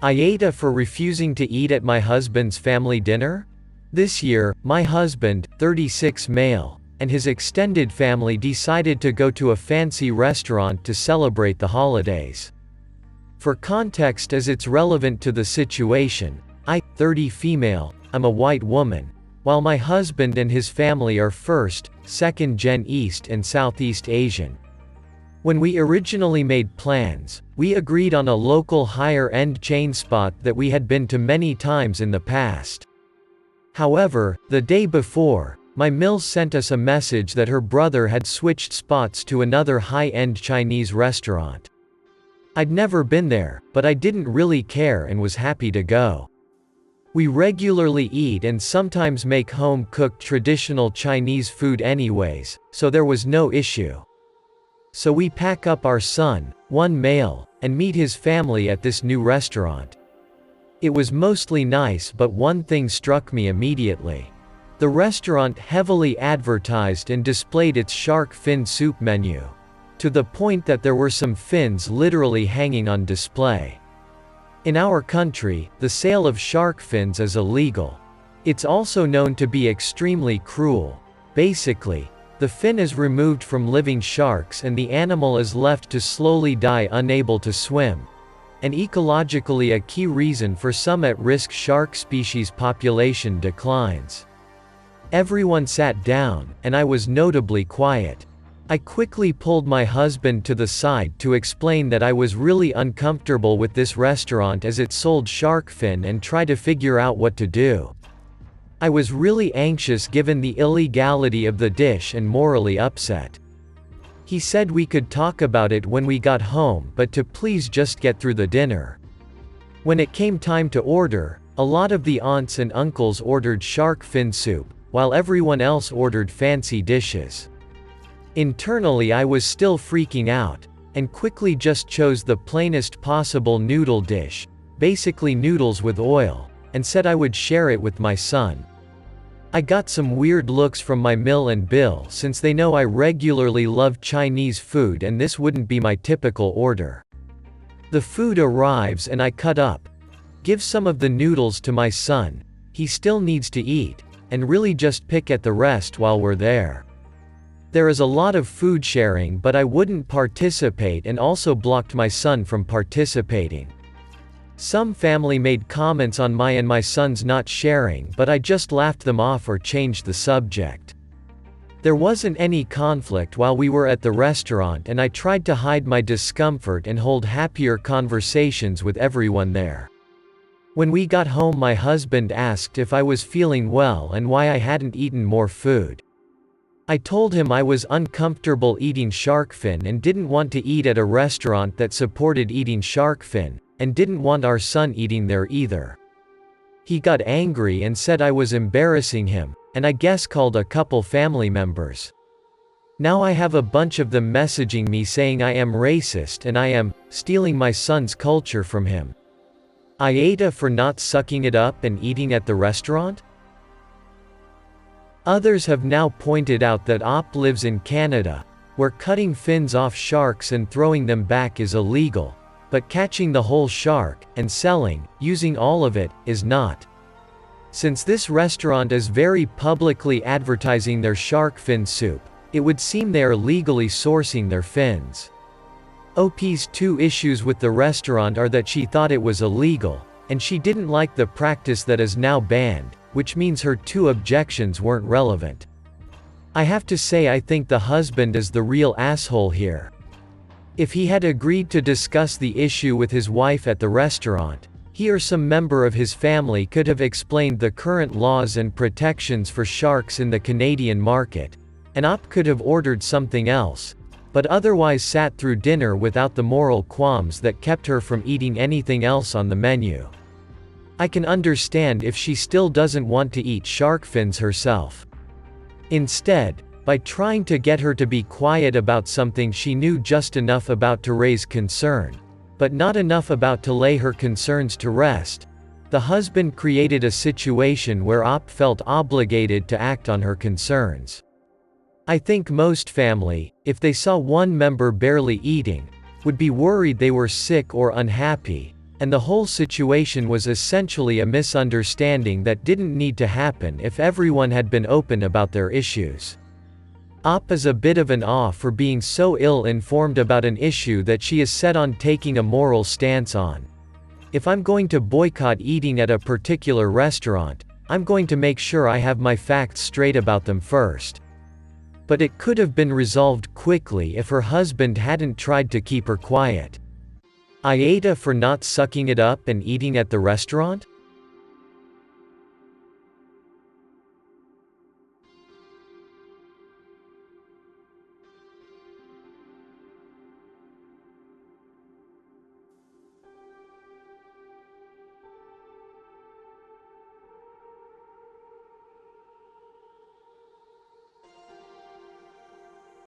AITA for refusing to eat at my husband's family dinner? This year, my husband, 36 male, and his extended family decided to go to a fancy restaurant to celebrate the holidays. For context as it's relevant to the situation, I, 30 female, I'm a white woman, while my husband and his family are first, second gen East and Southeast Asian. When we originally made plans, we agreed on a local higher-end chain spot that we had been to many times in the past. However, the day before, my Mills sent us a message that her brother had switched spots to another high-end Chinese restaurant. I'd never been there, but I didn't really care and was happy to go. We regularly eat and sometimes make home-cooked traditional Chinese food anyways, so there was no issue. So we pack up our son, one male, and meet his family at this new restaurant. It was mostly nice, but one thing struck me immediately. The restaurant heavily advertised and displayed its shark fin soup menu, to the point that there were some fins literally hanging on display. In our country, the sale of shark fins is illegal. It's also known to be extremely cruel. Basically, the fin is removed from living sharks and the animal is left to slowly die unable to swim. And ecologically a key reason for some at-risk shark species population declines. Everyone sat down, and I was notably quiet. I quickly pulled my husband to the side to explain that I was really uncomfortable with this restaurant as it sold shark fin and try to figure out what to do. I was really anxious given the illegality of the dish and morally upset. He said we could talk about it when we got home, but to please just get through the dinner. When it came time to order, a lot of the aunts and uncles ordered shark fin soup, while everyone else ordered fancy dishes. Internally I was still freaking out, and quickly just chose the plainest possible noodle dish, basically noodles with oil, and said I would share it with my son. I got some weird looks from my Mill and Bill since they know I regularly love Chinese food and this wouldn't be my typical order. The food arrives and I cut up, give some of the noodles to my son, he still needs to eat, and really just pick at the rest while we're there. There is a lot of food sharing, but I wouldn't participate and also blocked my son from participating. Some family made comments on my and my son's not sharing, but I just laughed them off or changed the subject. There wasn't any conflict while we were at the restaurant and I tried to hide my discomfort and hold happier conversations with everyone there. When we got home my husband asked if I was feeling well and why I hadn't eaten more food. I told him I was uncomfortable eating shark fin and didn't want to eat at a restaurant that supported eating shark fin, and didn't want our son eating there either. He got angry and said I was embarrassing him, and I guess called a couple family members. Now I have a bunch of them messaging me saying I am racist and I am stealing my son's culture from him. AITA for not sucking it up and eating at the restaurant? Others have now pointed out that OP lives in Canada, where cutting fins off sharks and throwing them back is illegal, but catching the whole shark, and selling, using all of it, is not. Since this restaurant is very publicly advertising their shark fin soup, it would seem they are legally sourcing their fins. OP's two issues with the restaurant are that she thought it was illegal, and she didn't like the practice that is now banned, which means her two objections weren't relevant. I have to say I think the husband is the real asshole here. If he had agreed to discuss the issue with his wife at the restaurant, he or some member of his family could have explained the current laws and protections for sharks in the Canadian market, and OP could have ordered something else, but otherwise sat through dinner without the moral qualms that kept her from eating anything else on the menu. I can understand if she still doesn't want to eat shark fins herself. Instead, by trying to get her to be quiet about something she knew just enough about to raise concern, but not enough about to lay her concerns to rest, the husband created a situation where OP felt obligated to act on her concerns. I think most family, if they saw one member barely eating, would be worried they were sick or unhappy, and the whole situation was essentially a misunderstanding that didn't need to happen if everyone had been open about their issues. Op is a bit of an awe for being so ill-informed about an issue that she is set on taking a moral stance on. If I'm going to boycott eating at a particular restaurant, I'm going to make sure I have my facts straight about them first. But it could have been resolved quickly if her husband hadn't tried to keep her quiet. AITA for not sucking it up and eating at the restaurant?